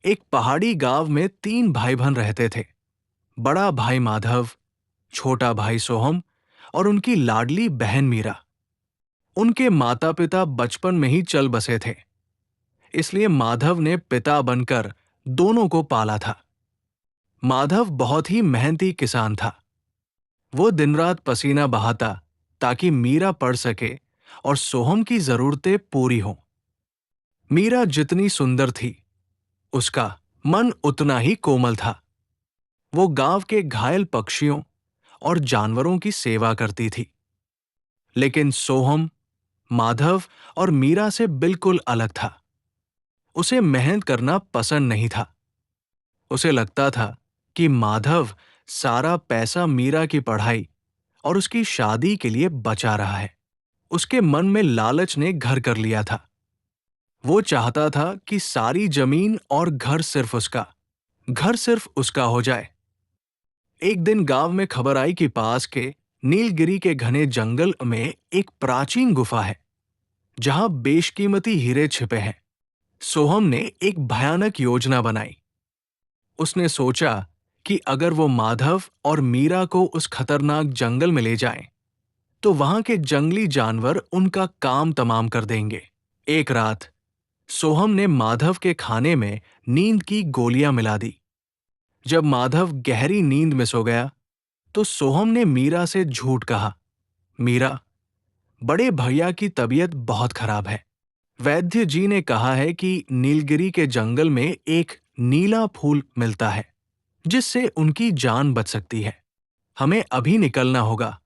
एक पहाड़ी गांव में 3 भाई बहन रहते थे। बड़ा भाई माधव, छोटा भाई सोहम और उनकी लाडली बहन मीरा। उनके माता पिता बचपन में ही चल बसे थे, इसलिए माधव ने पिता बनकर दोनों को पाला था। माधव बहुत ही मेहनती किसान था। वो दिन रात पसीना बहाता ताकि मीरा पढ़ सके और सोहम की जरूरतें पूरी हों। मीरा जितनी सुंदर थी, उसका मन उतना ही कोमल था। वो गांव के घायल पक्षियों और जानवरों की सेवा करती थी। लेकिन सोहम माधव और मीरा से बिल्कुल अलग था। उसे मेहनत करना पसंद नहीं था। उसे लगता था कि माधव सारा पैसा मीरा की पढ़ाई और उसकी शादी के लिए बचा रहा है। उसके मन में लालच ने घर कर लिया था। वो चाहता था कि सारी जमीन और घर सिर्फ उसका हो जाए। एक दिन गांव में खबर आई कि पास के नीलगिरी के घने जंगल में एक प्राचीन गुफा है, जहां बेशकीमती हीरे छिपे हैं। सोहम ने एक भयानक योजना बनाई। उसने सोचा कि अगर वो माधव और मीरा को उस खतरनाक जंगल में ले जाएं, तो वहां के जंगली जानवर उनका काम तमाम कर देंगे। एक रात सोहम ने माधव के खाने में नींद की गोलियां मिला दी। जब माधव गहरी नींद में सो गया, तो सोहम ने मीरा से झूठ कहा, मीरा, बड़े भैया की तबीयत बहुत खराब है। वैद्य जी ने कहा है कि नीलगिरी के जंगल में एक नीला फूल मिलता है, जिससे उनकी जान बच सकती है। हमें अभी निकलना होगा।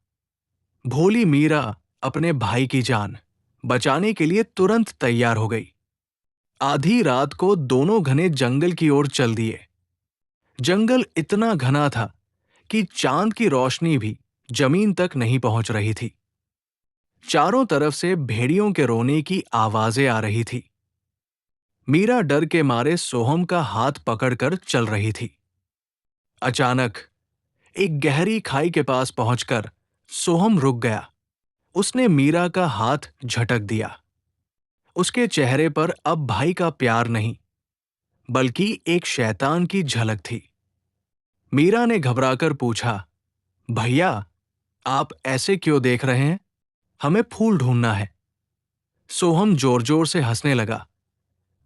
भोली मीरा अपने भाई की जान बचाने के लिए तुरंत तैयार हो गई। आधी रात को दोनों घने जंगल की ओर चल दिए। जंगल इतना घना था कि चांद की रोशनी भी जमीन तक नहीं पहुंच रही थी। चारों तरफ से भेड़ियों के रोने की आवाजें आ रही थी। मीरा डर के मारे सोहम का हाथ पकड़कर चल रही थी। अचानक एक गहरी खाई के पास पहुंचकर सोहम रुक गया। उसने मीरा का हाथ झटक दिया। उसके चेहरे पर अब भाई का प्यार नहीं, बल्कि एक शैतान की झलक थी। मीरा ने घबराकर पूछा, भैया, आप ऐसे क्यों देख रहे हैं? हमें फूल ढूंढना है। सोहम जोर जोर से हंसने लगा।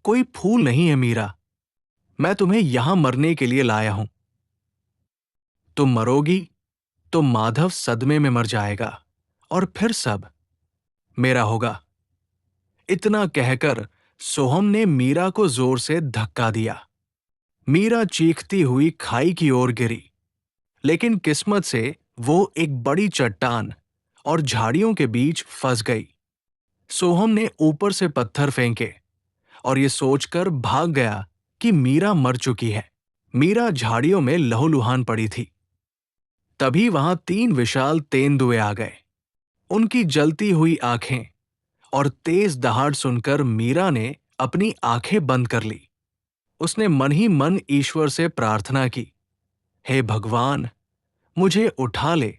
कोई फूल नहीं है मीरा, मैं तुम्हें यहां मरने के लिए लाया हूं। तुम मरोगी तो माधव सदमे में मर जाएगा और फिर सब मेरा होगा। इतना कहकर सोहम ने मीरा को जोर से धक्का दिया। मीरा चीखती हुई खाई की ओर गिरी, लेकिन किस्मत से वो एक बड़ी चट्टान और झाड़ियों के बीच फंस गई। सोहम ने ऊपर से पत्थर फेंके और ये सोचकर भाग गया कि मीरा मर चुकी है। मीरा झाड़ियों में लहूलुहान पड़ी थी। तभी वहां 3 विशाल तेंदुए आ गए। उनकी जलती हुई आंखें और तेज दहाड़ सुनकर मीरा ने अपनी आंखें बंद कर ली। उसने मन ही मन ईश्वर से प्रार्थना की, हे भगवान, मुझे उठा ले,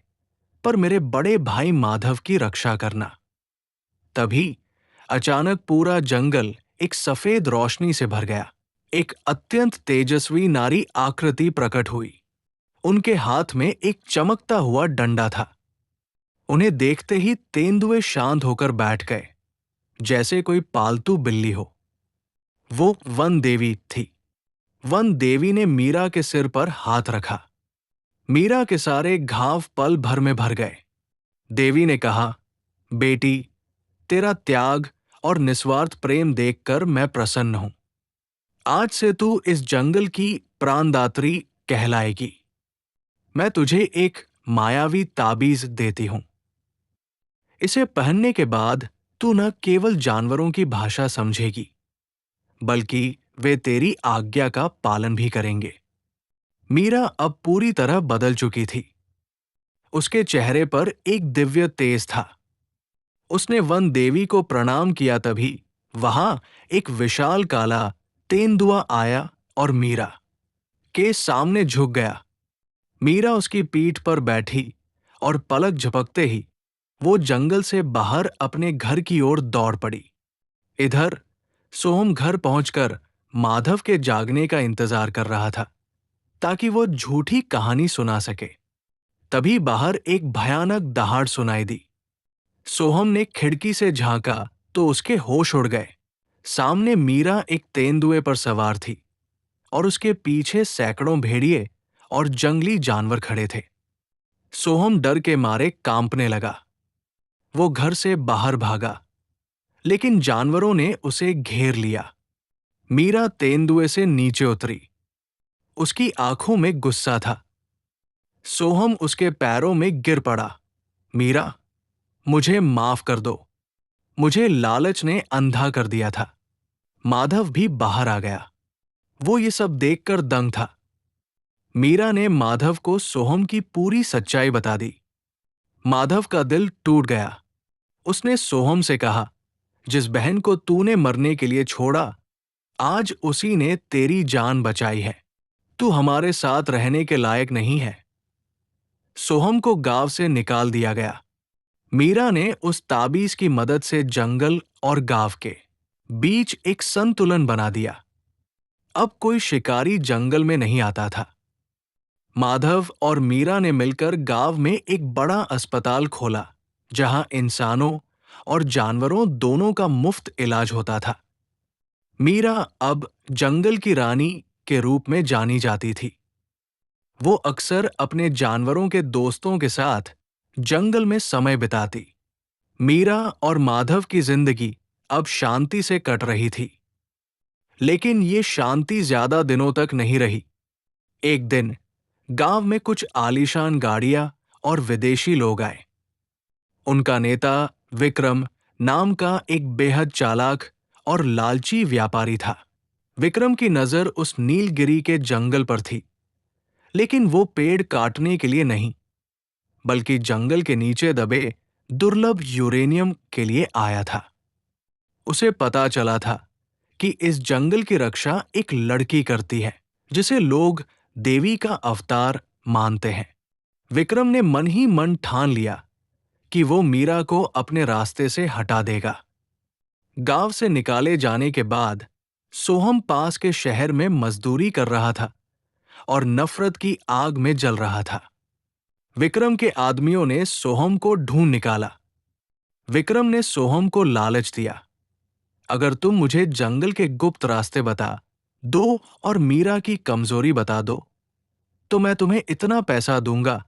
पर मेरे बड़े भाई माधव की रक्षा करना। तभी अचानक पूरा जंगल एक सफेद रोशनी से भर गया। एक अत्यंत तेजस्वी नारी आकृति प्रकट हुई। उनके हाथ में एक चमकता हुआ डंडा था। उन्हें देखते ही तेंदुए शांत होकर बैठ गए, जैसे कोई पालतू बिल्ली हो। वो वन देवी थी। वन देवी ने मीरा के सिर पर हाथ रखा। मीरा के सारे घाव पल भर में भर गए। देवी ने कहा, बेटी, तेरा त्याग और निस्वार्थ प्रेम देखकर मैं प्रसन्न हूं। आज से तू इस जंगल की प्राणदात्री कहलाएगी। मैं तुझे एक मायावी ताबीज देती हूं। इसे पहनने के बाद तू न केवल जानवरों की भाषा समझेगी, बल्कि वे तेरी आज्ञा का पालन भी करेंगे। मीरा अब पूरी तरह बदल चुकी थी। उसके चेहरे पर एक दिव्य तेज था। उसने वन देवी को प्रणाम किया, तभी वहां एक विशाल काला तेंदुआ आया और मीरा के सामने झुक गया। मीरा उसकी पीठ पर बैठी और पलक झपकते ही वो जंगल से बाहर अपने घर की ओर दौड़ पड़ी। इधर सोहम घर पहुंचकर माधव के जागने का इंतजार कर रहा था ताकि वो झूठी कहानी सुना सके। तभी बाहर एक भयानक दहाड़ सुनाई दी। सोहम ने खिड़की से झांका तो उसके होश उड़ गए। सामने मीरा एक तेंदुए पर सवार थी और उसके पीछे सैकड़ों भेड़िए और जंगली जानवर खड़े थे। सोहम डर के मारे कांपने लगा। वो घर से बाहर भागा, लेकिन जानवरों ने उसे घेर लिया। मीरा तेंदुए से नीचे उतरी। उसकी आंखों में गुस्सा था। सोहम उसके पैरों में गिर पड़ा। मीरा, मुझे माफ कर दो। मुझे लालच ने अंधा कर दिया था। माधव भी बाहर आ गया। वो ये सब देखकर दंग था। मीरा ने माधव को सोहम की पूरी सच्चाई बता दी। माधव का दिल टूट गया। उसने सोहम से कहा, जिस बहन को तूने मरने के लिए छोड़ा, आज उसी ने तेरी जान बचाई है। तू हमारे साथ रहने के लायक नहीं है। सोहम को गांव से निकाल दिया गया। मीरा ने उस ताबीज की मदद से जंगल और गांव के बीच एक संतुलन बना दिया। अब कोई शिकारी जंगल में नहीं आता था। माधव और मीरा ने मिलकर गांव में एक बड़ा अस्पताल खोला, जहां इंसानों और जानवरों दोनों का मुफ्त इलाज होता था। मीरा अब जंगल की रानी के रूप में जानी जाती थी। वो अक्सर अपने जानवरों के दोस्तों के साथ जंगल में समय बिताती। मीरा और माधव की जिंदगी अब शांति से कट रही थी। लेकिन ये शांति ज्यादा दिनों तक नहीं रही। एक दिन गांव में कुछ आलीशान गाड़ियां और विदेशी लोग आए। उनका नेता विक्रम नाम का एक बेहद चालाक और लालची व्यापारी था। विक्रम की नजर उस नीलगिरी के जंगल पर थी, लेकिन वो पेड़ काटने के लिए नहीं, बल्कि जंगल के नीचे दबे दुर्लभ यूरेनियम के लिए आया था। उसे पता चला था कि इस जंगल की रक्षा एक लड़की करती है, जिसे लोग देवी का अवतार मानते हैं। विक्रम ने मन ही मन ठान लिया कि वो मीरा को अपने रास्ते से हटा देगा। गांव से निकाले जाने के बाद सोहम पास के शहर में मजदूरी कर रहा था और नफरत की आग में जल रहा था। विक्रम के आदमियों ने सोहम को ढूंढ निकाला। विक्रम ने सोहम को लालच दिया, अगर तुम मुझे जंगल के गुप्त रास्ते बता दो और मीरा की कमजोरी बता दो, तो मैं तुम्हें इतना पैसा दूंगा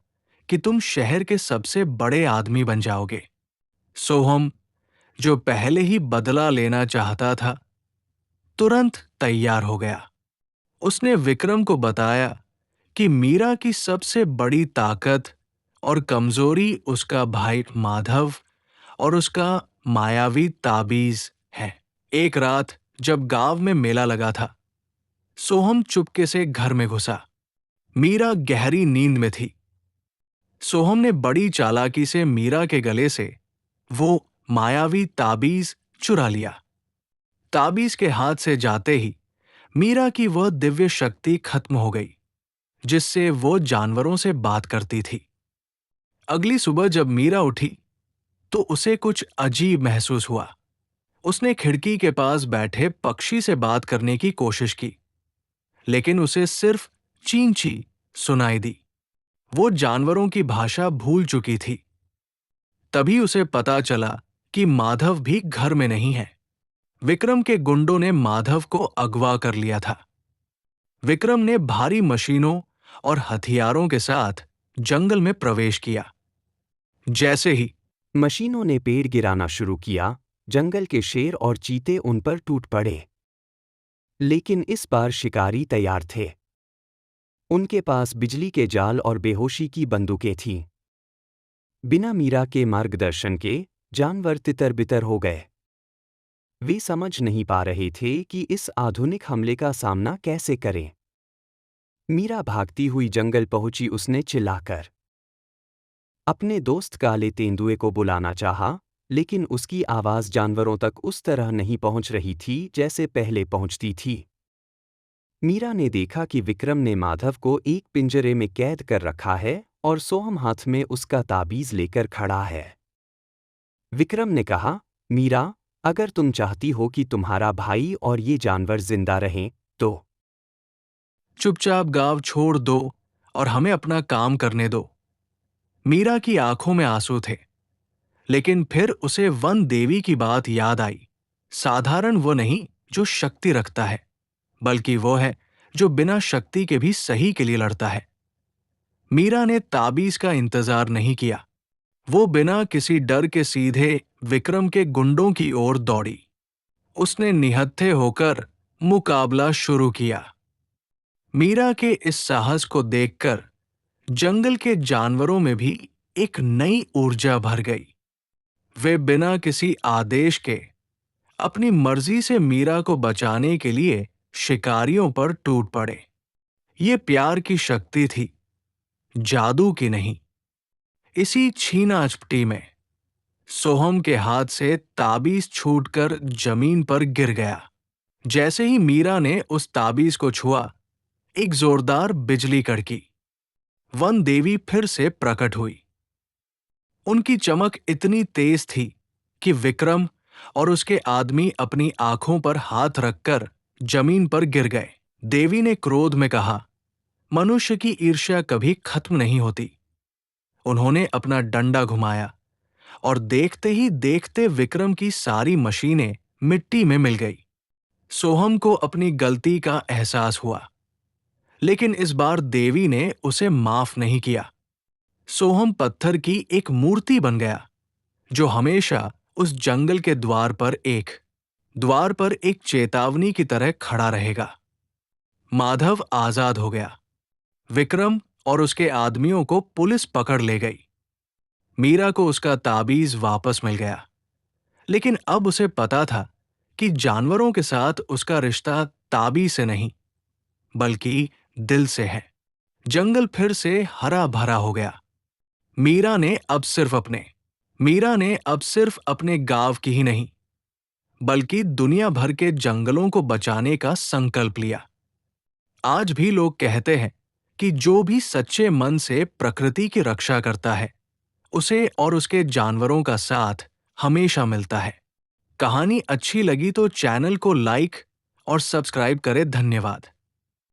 कि तुम शहर के सबसे बड़े आदमी बन जाओगे। सोहम, जो पहले ही बदला लेना चाहता था, तुरंत तैयार हो गया। उसने विक्रम को बताया कि मीरा की सबसे बड़ी ताकत और कमजोरी उसका भाई माधव और उसका मायावी ताबीज है। एक रात जब गांव में मेला लगा था, सोहम चुपके से घर में घुसा। मीरा गहरी नींद में थी। सोहम ने बड़ी चालाकी से मीरा के गले से वो मायावी ताबीज चुरा लिया। ताबीज के हाथ से जाते ही मीरा की वह दिव्य शक्ति खत्म हो गई, जिससे वो जानवरों से बात करती थी। अगली सुबह जब मीरा उठी तो उसे कुछ अजीब महसूस हुआ। उसने खिड़की के पास बैठे पक्षी से बात करने की कोशिश की, लेकिन उसे सिर्फ चीं चीं सुनाई दी। वो जानवरों की भाषा भूल चुकी थी। तभी उसे पता चला कि माधव भी घर में नहीं है। विक्रम के गुंडों ने माधव को अगवा कर लिया था। विक्रम ने भारी मशीनों और हथियारों के साथ जंगल में प्रवेश किया। जैसे ही मशीनों ने पेड़ गिराना शुरू किया, जंगल के शेर और चीते उन पर टूट पड़े। लेकिन इस बार शिकारी तैयार थे। उनके पास बिजली के जाल और बेहोशी की बंदूकें थीं। बिना मीरा के मार्गदर्शन के जानवर तितर-बितर हो गए। वे समझ नहीं पा रहे थे कि इस आधुनिक हमले का सामना कैसे करें। मीरा भागती हुई जंगल पहुंची। उसने चिल्लाकर अपने दोस्त काले तेंदुए को बुलाना चाहा, लेकिन उसकी आवाज जानवरों तक उस तरह नहीं पहुंच रही थी जैसे पहले पहुंचती थी। मीरा ने देखा कि विक्रम ने माधव को एक पिंजरे में कैद कर रखा है और सोहम हाथ में उसका ताबीज लेकर खड़ा है। विक्रम ने कहा, मीरा, अगर तुम चाहती हो कि तुम्हारा भाई और ये जानवर जिंदा रहें, तो चुपचाप गांव छोड़ दो और हमें अपना काम करने दो। मीरा की आंखों में आंसू थे, लेकिन फिर उसे वन देवी की बात याद आई। साधारण वो नहीं जो शक्ति रखता है, बल्कि वो है जो बिना शक्ति के भी सही के लिए लड़ता है। मीरा ने ताबीज का इंतजार नहीं किया। वो बिना किसी डर के सीधे विक्रम के गुंडों की ओर दौड़ी। उसने निहत्थे होकर मुकाबला शुरू किया। मीरा के इस साहस को देखकर जंगल के जानवरों में भी एक नई ऊर्जा भर गई। वे बिना किसी आदेश के अपनी मर्जी से मीरा को बचाने के लिए शिकारियों पर टूट पड़े। ये प्यार की शक्ति थी, जादू की नहीं। इसी छीना-झपटी में सोहम के हाथ से ताबीज छूटकर जमीन पर गिर गया। जैसे ही मीरा ने उस ताबीज को छुआ, एक जोरदार बिजली कड़की। वन देवी फिर से प्रकट हुई। उनकी चमक इतनी तेज थी कि विक्रम और उसके आदमी अपनी आंखों पर हाथ रखकर जमीन पर गिर गए। देवी ने क्रोध में कहा, मनुष्य की ईर्ष्या कभी खत्म नहीं होती। उन्होंने अपना डंडा घुमाया और देखते ही देखते विक्रम की सारी मशीनें मिट्टी में मिल गई। सोहम को अपनी गलती का एहसास हुआ, लेकिन इस बार देवी ने उसे माफ नहीं किया। सोहम पत्थर की एक मूर्ति बन गया, जो हमेशा उस जंगल के द्वार पर एक चेतावनी की तरह खड़ा रहेगा। माधव आजाद हो गया। विक्रम और उसके आदमियों को पुलिस पकड़ ले गई। मीरा को उसका ताबीज वापस मिल गया, लेकिन अब उसे पता था कि जानवरों के साथ उसका रिश्ता ताबीज से नहीं, बल्कि दिल से है। जंगल फिर से हरा भरा हो गया। मीरा ने अब सिर्फ अपने गांव की ही नहीं, बल्कि दुनिया भर के जंगलों को बचाने का संकल्प लिया। आज भी लोग कहते हैं कि जो भी सच्चे मन से प्रकृति की रक्षा करता है, उसे और उसके जानवरों का साथ हमेशा मिलता है। कहानी अच्छी लगी तो चैनल को लाइक और सब्सक्राइब करें। धन्यवाद।